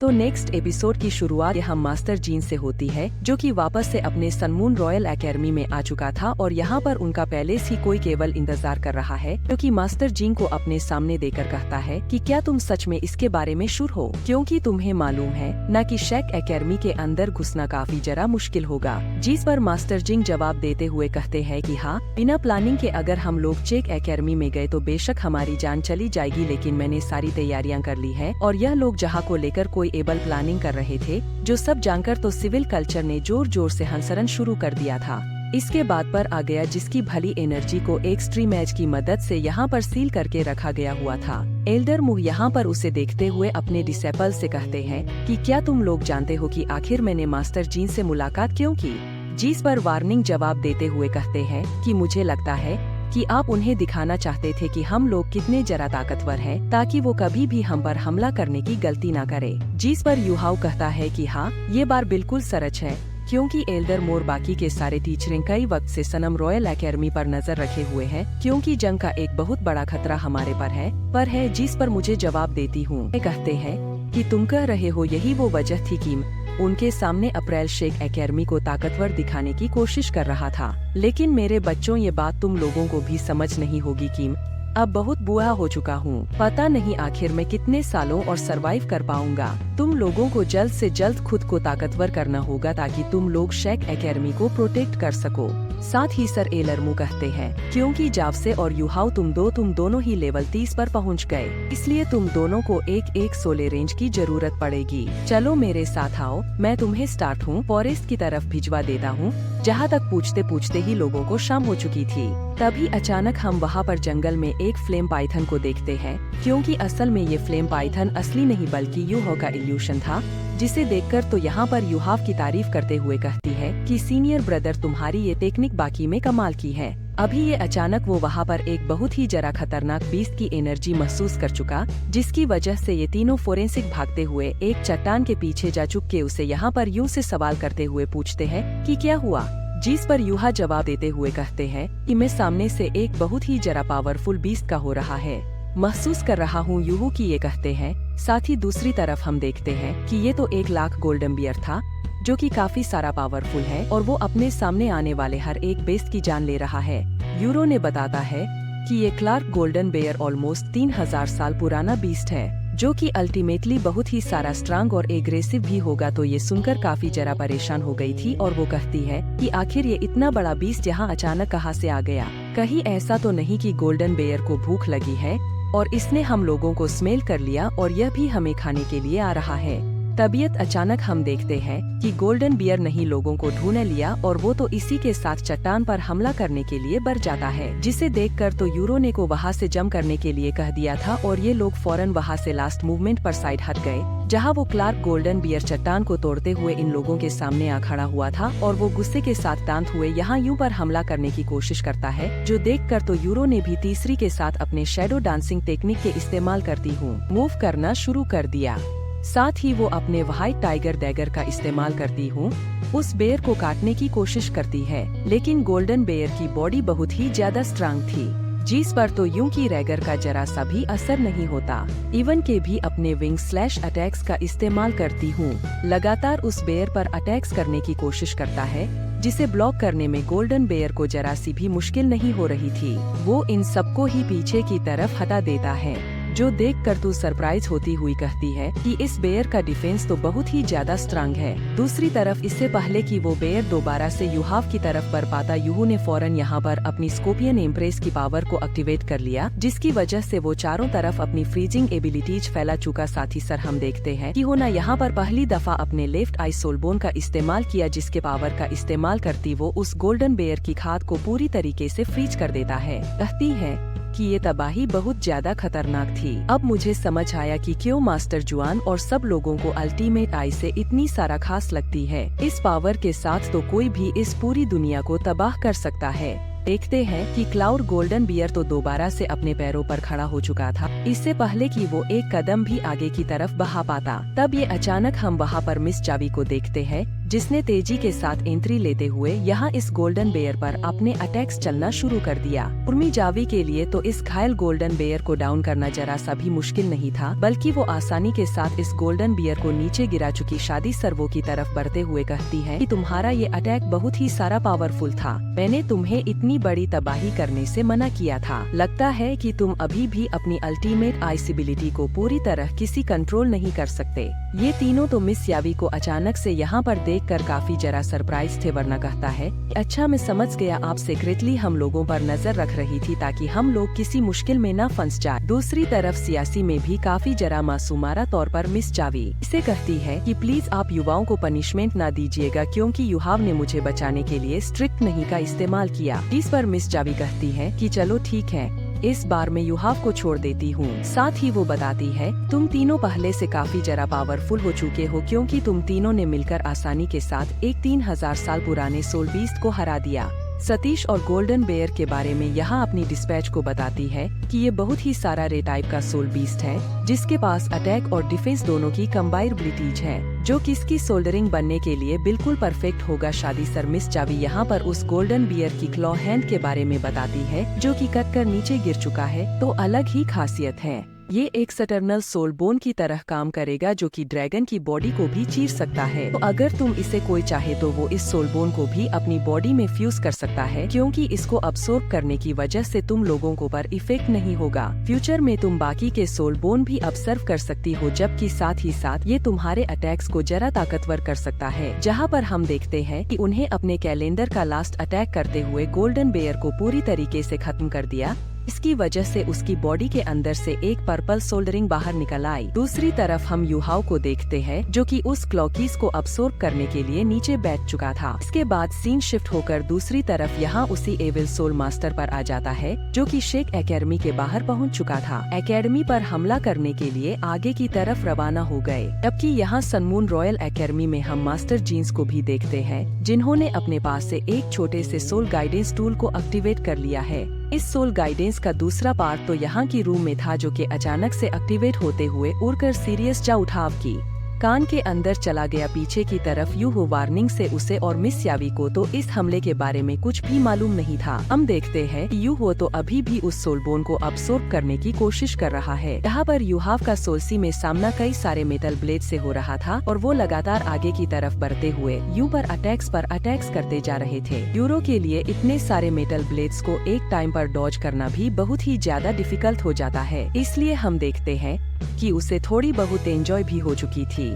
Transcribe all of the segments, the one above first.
तो next episode की शुरुआत हम मास्टर जीन से होती है, जो कि वापस से अपने सनमून रॉयल एकेडमी में आ चुका था और यहाँ पर उनका पहले से ही कोई केवल इंतजार कर रहा है, क्योंकि मास्टर जीन को अपने सामने देकर कहता है कि क्या तुम सच में इसके बारे में शुर हो, क्योंकि तुम्हें मालूम है न कि शेक एकेडमी के अंदर घुसना काफी जरा मुश्किल होगा। जिस पर मास्टर जीन जवाब देते हुए कहते हैं कि हाँ, बिना प्लानिंग के अगर हम लोग चेक एकेडमी में गए तो बेशक हमारी जान चली जाएगी, लेकिन मैंने सारी तैयारियां कर ली है और यह लोग जहाँ को लेकर कोई एबल प्लानिंग कर रहे थे, जो सब जानकर तो सिविल कल्चर ने जोर जोर से हंसरन शुरू कर दिया था। इसके बाद पर आ गया जिसकी भली एनर्जी को एक्सट्रीम एज की मदद से यहाँ पर सील करके रखा गया हुआ था। एल्डर मुह यहाँ पर उसे देखते हुए अपने डिसेपल से कहते हैं कि क्या तुम लोग जानते हो कि आखिर मैंने मास्टर जीन से मुलाकात क्यों की। जिस पर वार्निंग जवाब देते हुए कहते हैं कि मुझे लगता है कि आप उन्हें दिखाना चाहते थे कि हम लोग कितने जरा ताकतवर हैं, ताकि वो कभी भी हम पर हमला करने की गलती ना करे। जिस पर युहाओ कहता है कि हाँ, ये बार बिल्कुल सच है, क्योंकि एल्डर मोर बाकी के सारे टीचरें कई वक्त से सनम रॉयल एकेडमी पर नजर रखे हुए हैं, क्योंकि जंग का एक बहुत बड़ा खतरा हमारे पर है। जिस पर मुझे जवाब देती हूँ, कहते हैं कि तुम कह रहे हो यही वो वजह थी कि उनके सामने अप्रैल शेक एकेडमी को ताकतवर दिखाने की कोशिश कर रहा था। लेकिन मेरे बच्चों, ये बात तुम लोगों को भी समझ नहीं होगी कि अब बहुत बुआ हो चुका हूँ। पता नहीं आखिर मैं कितने सालों और सरवाइव कर पाऊंगा। तुम लोगों को जल्द से जल्द खुद को ताकतवर करना होगा ताकि तुम लोग शेक एकेडमी को प्रोटेक्ट कर सको। साथ ही सर एलरमू कहते हैं, क्योंकि जावसे और युहाओ तुम दोनों ही लेवल 30 पर पहुंच गए, इसलिए तुम दोनों को एक सोले रेंज की जरूरत पड़ेगी। चलो मेरे साथ आओ, मैं तुम्हें स्टार्ट हूँ फॉरेस्ट की तरफ भिजवा देता हूँ। जहाँ तक पूछते पूछते ही लोगों को शाम हो चुकी थी। तभी अचानक हम वहाँ पर जंगल में एक फ्लेम पाइथन को देखते हैं, क्योंकि असल में ये फ्लेम पाइथन असली नहीं बल्कि युहाओ का इल्यूशन था। जिसे देखकर तो यहाँ पर युहाव की तारीफ करते हुए कहती है कि सीनियर ब्रदर, तुम्हारी ये टेक्निक बाकी में कमाल की है। अभी ये अचानक वो वहाँ पर एक बहुत ही जरा खतरनाक बीस्ट की एनर्जी महसूस कर चुका, जिसकी वजह से ये तीनों फोरेंसिक भागते हुए एक चट्टान के पीछे जा चुक के उसे यहाँ पर यूं से सवाल करते हुए पूछते हैं कि क्या हुआ। जिस पर युहा जवाब देते हुए कहते हैं कि मैं सामने से एक बहुत ही जरा पावरफुल बीस्ट का हो रहा है महसूस कर रहा हूँ, यूहू की ये कहते हैं। साथ ही दूसरी तरफ हम देखते हैं कि ये तो 1 लाख गोल्डन बियर था, जो कि काफी सारा पावरफुल है और वो अपने सामने आने वाले हर एक बेस्ट की जान ले रहा है। यूरो ने बताता है कि ये क्लार्क गोल्डन बेयर ऑलमोस्ट 3000 साल पुराना बीस्ट है, जो कि अल्टीमेटली बहुत ही सारा स्ट्रांग और एग्रेसिव भी होगा। तो ये सुनकर काफी जरा परेशान हो गई थी और वो कहती है कि आखिर ये इतना बड़ा बीस्ट यहाँ अचानक कहाँ से आ गया। कहीं ऐसा तो नहीं कि गोल्डन बेयर को भूख लगी है और इसने हम लोगों को स्मेल कर लिया और यह भी हमें खाने के लिए आ रहा है। तबीयत अचानक हम देखते हैं कि गोल्डन बियर नहीं लोगों को ढूंढ लिया और वो तो इसी के साथ चट्टान पर हमला करने के लिए बढ़ जाता है। जिसे देखकर तो यूरो ने को वहाँ से जंप करने के लिए कह दिया था और ये लोग फौरन वहाँ से लास्ट मूवमेंट पर साइड हट गए, जहाँ वो क्लार्क गोल्डन बियर चट्टान को तोड़ते हुए इन लोगों के सामने आ खड़ा हुआ था और वो गुस्से के साथ दांत हुए यहाँ यूं पर हमला करने की कोशिश करता है, जो देखकर तो यूरो ने भी तीसरी के साथ अपने शैडो डांसिंग टेक्निक के इस्तेमाल करती हूँ मूव करना शुरू कर दिया। साथ ही वो अपने व्हाइट टाइगर डैगर का इस्तेमाल करती हूँ उस बेयर को काटने की कोशिश करती है, लेकिन गोल्डन बेयर की बॉडी बहुत ही ज्यादा स्ट्रांग थी, जिस पर तो यूं की रैगर का जरा सा भी असर नहीं होता। इवन के भी अपने विंग स्लैश अटैक्स का इस्तेमाल करती हूँ, लगातार उस बेयर पर अटैक्स करने की कोशिश करता है, जिसे ब्लॉक करने में गोल्डन बेयर को जरा सी भी मुश्किल नहीं हो रही थी। वो इन सबको ही पीछे की तरफ हटा देता है, जो देखकर तू सरप्राइज होती हुई कहती है कि इस बेयर का डिफेंस तो बहुत ही ज्यादा स्ट्रांग है। दूसरी तरफ इससे पहले कि वो बेयर दोबारा से युहाव की तरफ बढ़ पाता, यूहू ने फौरन यहाँ पर अपनी स्कॉर्पियन एम्प्रेस की पावर को एक्टिवेट कर लिया, जिसकी वजह से वो चारों तरफ अपनी फ्रीजिंग एबिलिटीज फैला चुका। साथ ही सर हम देखते हैं कि होना यहाँ पर पहली दफा अपने लेफ्ट आई सोलबोन का इस्तेमाल किया, जिसके पावर का इस्तेमाल करती वो उस गोल्डन बेयर की खाद को पूरी तरीके से फ्रीज कर देता है। कहती है कि ये तबाही बहुत ज्यादा खतरनाक थी। अब मुझे समझ आया कि क्यों मास्टर जुआन और सब लोगों को अल्टीमेट आई से इतनी सारा खास लगती है। इस पावर के साथ तो कोई भी इस पूरी दुनिया को तबाह कर सकता है। देखते हैं कि क्लाउड गोल्डन बियर तो दोबारा से अपने पैरों पर खड़ा हो चुका था, इससे पहले कि वो एक कदम भी आगे की तरफ बढ़ा पाता। तब ये अचानक हम वहाँ पर मिस जावी को देखते हैं, जिसने तेजी के साथ एंट्री लेते हुए यहाँ इस गोल्डन बेयर पर अपने अटैक्स चलना शुरू कर दिया। उर्मी जावी के लिए तो इस घायल गोल्डन बेयर को डाउन करना जरा सा भी मुश्किल नहीं था, बल्कि वो आसानी के साथ इस गोल्डन बेयर को नीचे गिरा चुकी शादी सर्वो की तरफ बढ़ते हुए कहती है कि तुम्हारा ये अटैक बहुत ही सारा पावरफुल था। मैंने तुम्हें इतनी बड़ी तबाही करने से मना किया था। लगता है कि तुम अभी भी अपनी अल्टीमेट आइसिबिलिटी को पूरी तरह किसी कंट्रोल नहीं कर सकते। ये तीनों तो मिस यावी को अचानक से यहाँ पर देखकर काफी जरा सरप्राइज थे, वरना कहता है अच्छा मैं समझ गया, आप सीक्रेटली हम लोगों पर नजर रख रही थी ताकि हम लोग किसी मुश्किल में न फंस जाए। दूसरी तरफ सियासी में भी काफी जरा मासूमारा तौर पर मिस जावी इसे कहती है कि प्लीज आप युवाओं को पनिशमेंट न दीजिएगा, क्योंकि युहाव ने मुझे बचाने के लिए स्ट्रिक्ट नहीं का इस्तेमाल किया। इस पर मिस जावी कहती है कि चलो ठीक है, इस बार मैं युहाव को छोड़ देती हूँ। साथ ही वो बताती है तुम तीनों पहले से काफी जरा पावरफुल हो चुके हो, क्योंकि तुम तीनों ने मिलकर आसानी के साथ एक 3000 साल पुराने सोल बीस्ट को हरा दिया। सतीश और गोल्डन बेयर के बारे में यहाँ अपनी डिस्पैच को बताती है कि ये बहुत ही सारा रे टाइप का सोल बीस्ट है, जिसके पास अटैक और डिफेंस दोनों की कंबाइनेबिलिटीज है, जो किसकी सोल्डरिंग बनने के लिए बिल्कुल परफेक्ट होगा। शादी सर मिस जावी यहाँ पर उस गोल्डन बियर की क्लॉ हैंड के बारे में बताती है, जो कि कट कर नीचे गिर चुका है, तो अलग ही खासियत है। ये एक सटर्नल सोल बोन की तरह काम करेगा, जो कि ड्रैगन की बॉडी को भी चीर सकता है। तो अगर तुम इसे कोई चाहे तो वो इस सोल बोन को भी अपनी बॉडी में फ्यूज कर सकता है, क्योंकि इसको अब्सॉर्ब करने की वजह से तुम लोगों को पर इफेक्ट नहीं होगा। फ्यूचर में तुम बाकी के सोल बोन भी ऑब्जर्व कर सकती हो, जबकि साथ ही साथ ये तुम्हारे अटैक्स को जरा ताकतवर कर सकता है। जहाँ पर हम देखते हैं कि उन्हें अपने कैलेंडर का लास्ट अटैक करते हुए गोल्डन बेयर को पूरी तरीके से खत्म कर दिया। इसकी वजह से उसकी बॉडी के अंदर से एक पर्पल सोल्डरिंग बाहर निकल आई। दूसरी तरफ हम युहाव को देखते हैं, जो कि उस क्लॉकीज को अब्सॉर्ब करने के लिए नीचे बैठ चुका था। इसके बाद सीन शिफ्ट होकर दूसरी तरफ यहाँ उसी एविल सोल मास्टर पर आ जाता है, जो कि शेक एकेडमी के बाहर पहुँच चुका था। एकेडमी पर हमला करने के लिए आगे की तरफ रवाना हो गए। जबकि यहाँ सनमून रॉयल एकेडमी में हम मास्टर जीन्स को भी देखते हैं, जिन्होंने अपने पास से एक छोटे से सोल गाइडेंस टूल को एक्टिवेट कर लिया है। इस सोल गाइडेंस का दूसरा पार्ट तो यहाँ की रूम में था, जो कि अचानक से एक्टिवेट होते हुए उड़कर सीरियस जा उठाव की कान के अंदर चला गया। पीछे की तरफ यूहो वार्निंग से उसे और मिस यावी को तो इस हमले के बारे में कुछ भी मालूम नहीं था। हम देखते हैं कि यूहो तो अभी भी उस सोलबोन को अब्सॉर्ब करने की कोशिश कर रहा है। यहाँ पर युहाव का सोल्सी में सामना कई सारे मेटल ब्लेड से हो रहा था और वो लगातार आगे की तरफ बढ़ते हुए यू पर अटैक्स करते जा रहे थे। यूरो के लिए इतने सारे मेटल ब्लेड्स को एक टाइम पर डॉज करना भी बहुत ही ज्यादा डिफिकल्ट हो जाता है, इसलिए हम देखते हैं कि उसे थोड़ी बहुत एंजॉय भी हो चुकी थी।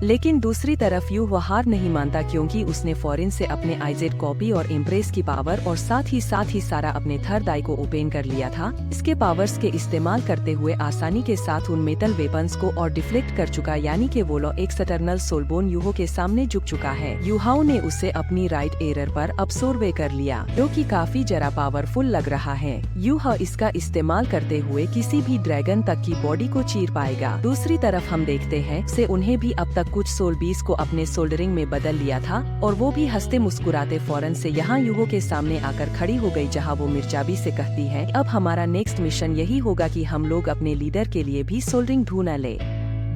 लेकिन दूसरी तरफ यू वह हार नहीं मानता, क्योंकि उसने फॉरेन से अपने आइजेड कॉपी और इम्प्रेस की पावर और साथ ही सारा अपने थर्ड आई को ओपन कर लिया था। इसके पावर्स के इस्तेमाल करते हुए आसानी के साथ उन मेटल वेपन्स को और डिफ्लेक्ट कर चुका, यानी कि वो एक सटर्नल सोलबोन यूहो के सामने झुक चुका है। युहाव ने उसे अपनी राइट एरर पर अब्सॉर्ब कर लिया, जो कि काफी जरा पावरफुल लग रहा है। यूहा इसका इस्तेमाल करते हुए किसी भी ड्रैगन तक की बॉडी को चीर पाएगा। दूसरी तरफ हम देखते हैं से उन्हें भी अब तक कुछ सोल बीस को अपने सोल्डरिंग में बदल लिया था और वो भी हंसते मुस्कुराते फौरन से यहाँ यूहो के सामने आकर खड़ी हो गई, जहाँ वो मिर्जाबी से कहती है अब हमारा नेक्स्ट मिशन यही होगा कि हम लोग अपने लीडर के लिए भी सोल्डरिंग ढूंढ ले।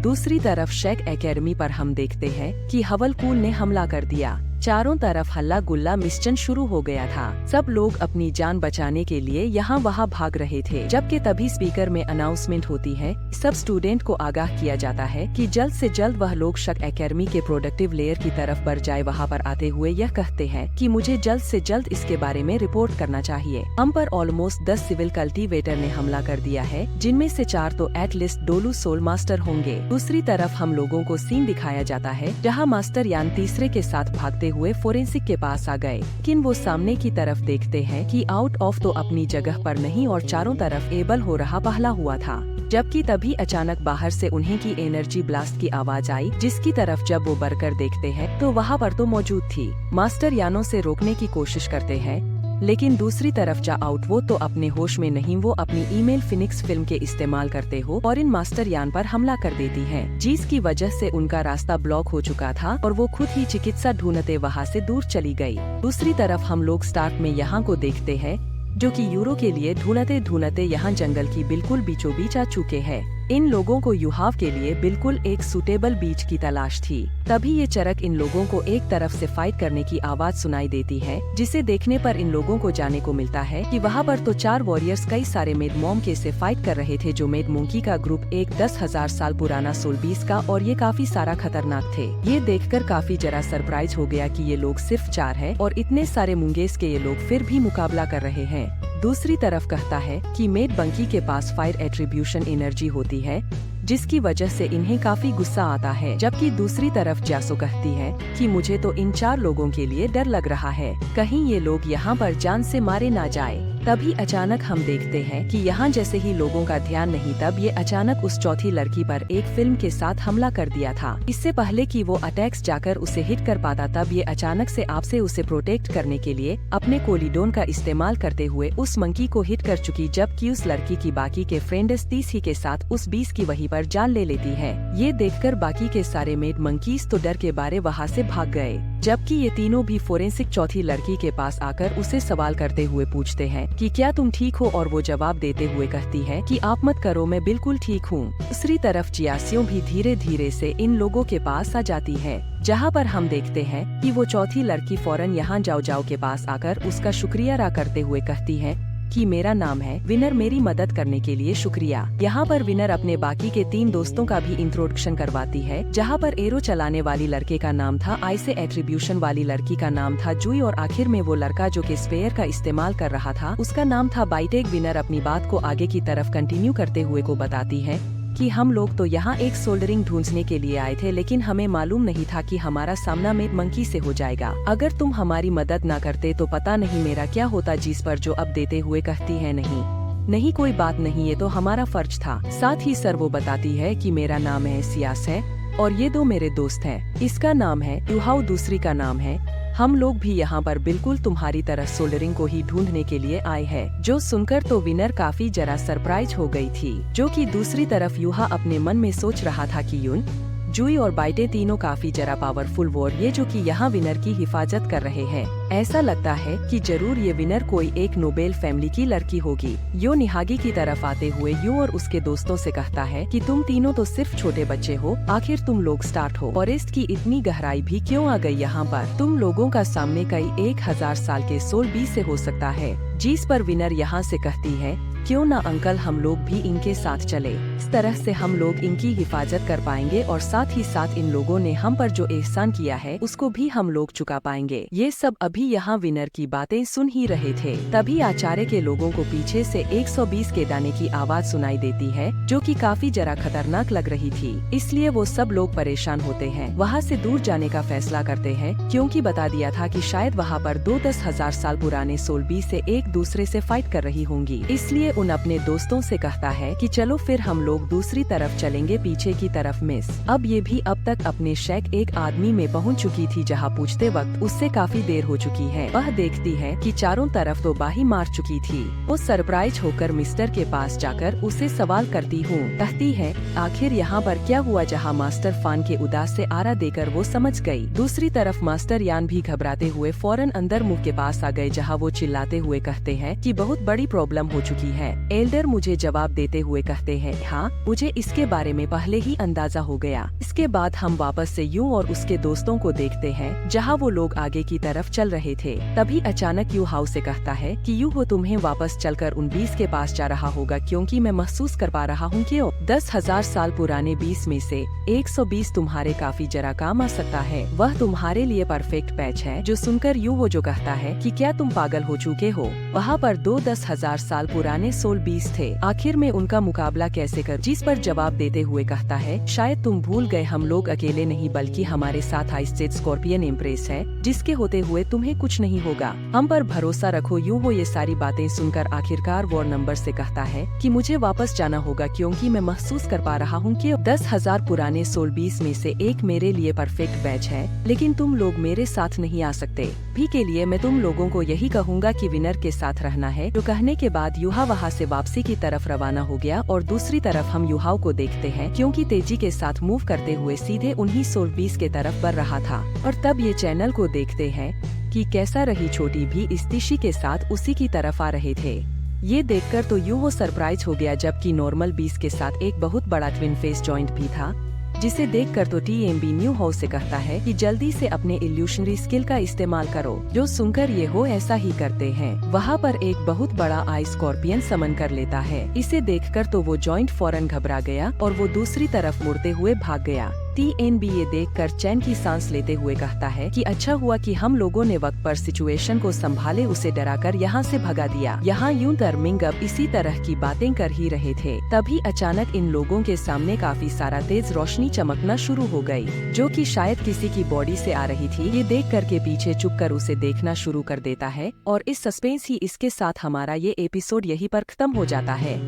दूसरी तरफ शेक एकेडमी पर हम देखते हैं कि हवलकूल ने हमला कर दिया। चारों तरफ हल्ला गुल्ला मिशन शुरू हो गया था। सब लोग अपनी जान बचाने के लिए यहाँ वहाँ भाग रहे थे, जबकि तभी स्पीकर में अनाउंसमेंट होती है। सब स्टूडेंट को आगाह किया जाता है कि जल्द से जल्द वह लोग शेक एकेडमी के प्रोडक्टिव लेयर की तरफ बढ़ जाए। वहाँ पर आते हुए यह कहते हैं कि मुझे जल्द से जल्द इसके बारे में रिपोर्ट करना चाहिए। हम पर ऑलमोस्ट 10 सिविल कल्टीवेटर ने हमला कर दिया है, जिनमें से 4 तो एटलीस्ट डोलू सोल मास्टर होंगे। दूसरी तरफ हम लोगों को सीन दिखाया जाता है, जहाँ मास्टर यान तीसरे के साथ भागते हुए फोरेंसिक के पास आ गए, लेकिन वो सामने की तरफ देखते हैं कि आउट ऑफ तो अपनी जगह पर नहीं और चारों तरफ एबल हो रहा पहला हुआ था। जबकि तभी अचानक बाहर से उन्हें की एनर्जी ब्लास्ट की आवाज आई, जिसकी तरफ जब वो बढ़कर देखते हैं तो वहाँ पर तो मौजूद थी। मास्टर यानों से रोकने की कोशिश करते हैं, लेकिन दूसरी तरफ जा आउट वो तो अपने होश में नहीं, वो अपनी ईमेल फिनिक्स फिल्म के इस्तेमाल करते हो और इन मास्टर यान पर हमला कर देती है, जिसकी वजह से उनका रास्ता ब्लॉक हो चुका था और वो खुद ही चिकित्सा ढूंढते वहाँ से दूर चली गई। दूसरी तरफ हम लोग स्टार्ट में यहाँ को देखते हैं, जो कि यूरो के लिए ढूंढते ढूंढते यहाँ जंगल की बिल्कुल बीचों बीच आ चुके हैं। इन लोगों को युहाव के लिए बिल्कुल एक सूटेबल बीच की तलाश थी। तभी ये चरक इन लोगों को एक तरफ से फाइट करने की आवाज सुनाई देती है, जिसे देखने पर इन लोगों को जाने को मिलता है कि वहाँ पर तो 4 वॉरियर्स कई सारे मेड मॉन्की से फाइट कर रहे थे, जो मेड मॉन्की का ग्रुप एक 10,000 साल पुराना सोल बीस का, और ये काफी सारा खतरनाक थे। ये देखकर काफी जरा सरप्राइज हो गया कि ये लोग सिर्फ 4 है और इतने सारे मुंगेस के ये लोग फिर भी मुकाबला कर रहे हैं। दूसरी तरफ कहता है कि मेड बंकी के पास फायर एट्रीब्यूशन एनर्जी होती है, जिसकी वजह से इन्हें काफी गुस्सा आता है। जबकि दूसरी तरफ जासो कहती है कि मुझे तो इन 4 लोगों के लिए डर लग रहा है, कहीं ये लोग यहाँ पर जान से मारे ना जाए। तभी अचानक हम देखते हैं कि यहाँ जैसे ही लोगों का ध्यान नहीं, तब ये अचानक उस चौथी लड़की पर एक फिल्म के साथ हमला कर दिया था। इससे पहले कि वो अटैक्स जाकर उसे हिट कर पाता, तब ये अचानक से आपसे उसे प्रोटेक्ट करने के लिए अपने कोलिडोन का इस्तेमाल करते हुए उस मंकी को हिट कर चुकी, जबकि उस लड़की की बाकी के फ्रेंड्स 30 ही के साथ उस 20 की वहीं पर जान ले लेती है। ये देखकर बाकी के सारे मेड मंकीज तो डर के मारे वहाँ से भाग गए, जबकि ये तीनों भी फोरेंसिक चौथी लड़की के पास आकर उसे सवाल करते हुए पूछते हैं कि क्या तुम ठीक हो, और वो जवाब देते हुए कहती है कि आप मत करो, मैं बिल्कुल ठीक हूँ। दूसरी तरफ जियासियों भी धीरे धीरे से इन लोगों के पास आ जाती है, जहाँ पर हम देखते हैं कि वो चौथी लड़की फौरन यहाँ जाओ जाओ के पास आकर उसका शुक्रिया अदा करते हुए कहती है कि मेरा नाम है विनर, मेरी मदद करने के लिए शुक्रिया। यहाँ पर विनर अपने बाकी के 3 दोस्तों का भी इंट्रोडक्शन करवाती है, जहाँ पर एरो चलाने वाली लड़के का नाम था आइसे, एट्रीब्यूशन वाली लड़की का नाम था जुई, और आखिर में वो लड़का जो कि स्पेयर का इस्तेमाल कर रहा था उसका नाम था बाइटेक। विनर अपनी बात को आगे की तरफ कंटिन्यू करते हुए को बताती है कि हम लोग तो यहाँ एक सोल्डरिंग ढूंढने के लिए आए थे, लेकिन हमें मालूम नहीं था कि हमारा सामना मेड मंकी से हो जाएगा। अगर तुम हमारी मदद ना करते तो पता नहीं मेरा क्या होता। जिस पर जो अब देते हुए कहती है नहीं कोई बात नहीं, ये तो हमारा फर्ज था। साथ ही सर वो बताती है कि मेरा नाम है सियास है और ये 2 मेरे दोस्त हैं, इसका नाम है युहाव, दूसरी का नाम है। हम लोग भी यहाँ पर बिल्कुल तुम्हारी तरह सोल्डरिंग को ही ढूंढने के लिए आए हैं। जो सुनकर तो विनर काफी जरा सरप्राइज हो गई थी, जो कि दूसरी तरफ युहा अपने मन में सोच रहा था कि यून, जुई और बाइटे तीनों काफी जरा पावरफुल वॉरियर जो कि यहाँ विनर की हिफाजत कर रहे हैं। ऐसा लगता है कि जरूर ये विनर कोई एक नोबेल फैमिली की लड़की होगी। यो निहागी की तरफ आते हुए यू और उसके दोस्तों से कहता है कि तुम तीनों तो सिर्फ छोटे बच्चे हो, आखिर तुम लोग स्टार्ट हो। फॉरेस्ट की इतनी गहराई भी क्यों आ गई यहाँ पर? तुम लोगों का सामने कई 1000 साल के सोल बीस से हो सकता है। जिस पर विनर यहाँ से कहती है क्यों ना अंकल हम लोग भी इनके साथ चले, इस तरह से हम लोग इनकी हिफाजत कर पाएंगे और साथ ही साथ इन लोगों ने हम पर जो एहसान किया है उसको भी हम लोग चुका पाएंगे। ये सब अभी यहाँ विनर की बातें सुन ही रहे थे, तभी आचार्य के लोगों को पीछे से 120 के दाने की आवाज सुनाई देती है, जो कि काफी जरा खतरनाक लग रही थी। इसलिए वो सब लोग परेशान होते हैं, वहाँ से दूर जाने का फैसला करते हैं, क्योंकि बता दिया था कि शायद वहाँ पर 10,000 साल पुराने सोल बीस से एक दूसरे से फाइट कर रही होंगी। इसलिए उन अपने दोस्तों से कहता है कि चलो फिर हम लोग दूसरी तरफ चलेंगे, पीछे की तरफ। मिस अब ये भी अब तक अपने शैक एक आदमी में पहुंच चुकी थी, जहां पूछते वक्त उससे काफी देर हो चुकी है। वह देखती है कि चारों तरफ तो बाही मार चुकी थी। वो सरप्राइज होकर मिस्टर के पास जाकर उसे सवाल करती हूँ, कहती है आखिर यहाँ पर क्या हुआ, जहाँ मास्टर फान के उदास से आरा देकर वो समझ गई। दूसरी तरफ मास्टर यान भी घबराते हुए फौरन अंदर मुंह के पास आ गए, जहाँ वो चिल्लाते हुए कहते हैं कि बहुत बड़ी प्रॉब्लम हो चुकी है। एल्डर मुझे जवाब देते हुए कहते हैं हाँ, मुझे इसके बारे में पहले ही अंदाजा हो गया। इसके बाद हम वापस से यू और उसके दोस्तों को देखते हैं, जहाँ वो लोग आगे की तरफ चल रहे थे। तभी अचानक यू हाउ से कहता है कि यू हो तुम्हें वापस चलकर उन 20 के पास जा रहा होगा, क्योंकि मैं महसूस कर पा रहा हूँ कि 10,000 साल पुराने 20 में से 120 तुम्हारे काफी जरा काम आ सकता है। वह तुम्हारे लिए परफेक्ट पैच है। जो सुनकर यू वो जो कहता है कि क्या तुम पागल हो चुके हो, वहाँ पर 10,000 साल पुराने सोल 20 थे, आखिर में उनका मुकाबला कैसे कर? जिस पर जवाब देते हुए कहता है शायद तुम भूल गए, हम लोग अकेले नहीं बल्कि हमारे साथ आइसजेट स्कॉर्पियन एम्प्रेस है, जिसके होते हुए तुम्हें कुछ नहीं होगा, हम पर भरोसा रखो। यूं वो ये सारी बातें सुनकर आखिरकार वॉर नंबर से कहता है कि मुझे वापस जाना होगा, क्योंकि मैं महसूस कर पा रहा हूँ कि 10,000 पुराने सोल 20 में से एक मेरे लिए परफेक्ट बैच है, लेकिन तुम लोग मेरे साथ नहीं आ सकते। भी के लिए मैं तुम लोगों को यही कहूँगा कि विनर के साथ रहना है। जो कहने के बाद युहा वहाँ से वापसी की तरफ रवाना हो गया और दूसरी तरफ हम युहाव को देखते हैं, क्योंकि तेजी के साथ मूव करते हुए सीधे उन्हीं सोल 20 के तरफ बढ़ रहा था। और तब ये चैनल को देखते हैं कि कैसा रही छोटी भी इस्तीशी के साथ उसी की तरफ आ रहे थे। ये देखकर तो यूं वो सरप्राइज हो गया, जबकि नॉर्मल बीस के साथ एक बहुत बड़ा ट्विन फेस जॉइंट भी था, जिसे देखकर तो टीएमबी न्यू हाउस से कहता है कि जल्दी से अपने इल्यूशनरी स्किल का इस्तेमाल करो। जो सुनकर ये हो ऐसा ही करते हैं। वहाँ पर एक बहुत बड़ा आई स्कॉर्पियन समन कर लेता है। इसे देखकर तो वो जॉइंट फौरन घबरा गया और वो दूसरी तरफ मुड़ते हुए भाग गया। टीएनबी ये देखकर चैन की सांस लेते हुए कहता है कि अच्छा हुआ कि हम लोगों ने वक्त पर सिचुएशन को संभाले, उसे डराकर यहाँ से भगा दिया। यहाँ यूं टर्मिंग अब इसी तरह की बातें कर ही रहे थे, तभी अचानक इन लोगों के सामने काफी सारा तेज रोशनी चमकना शुरू हो गई, जो कि शायद किसी की बॉडी से आ रही थी। ये देख कर के पीछे चुप कर उसे देखना शुरू कर देता है और इस सस्पेंस ही इसके साथ हमारा ये एपिसोड यहीं पर खत्म हो जाता है।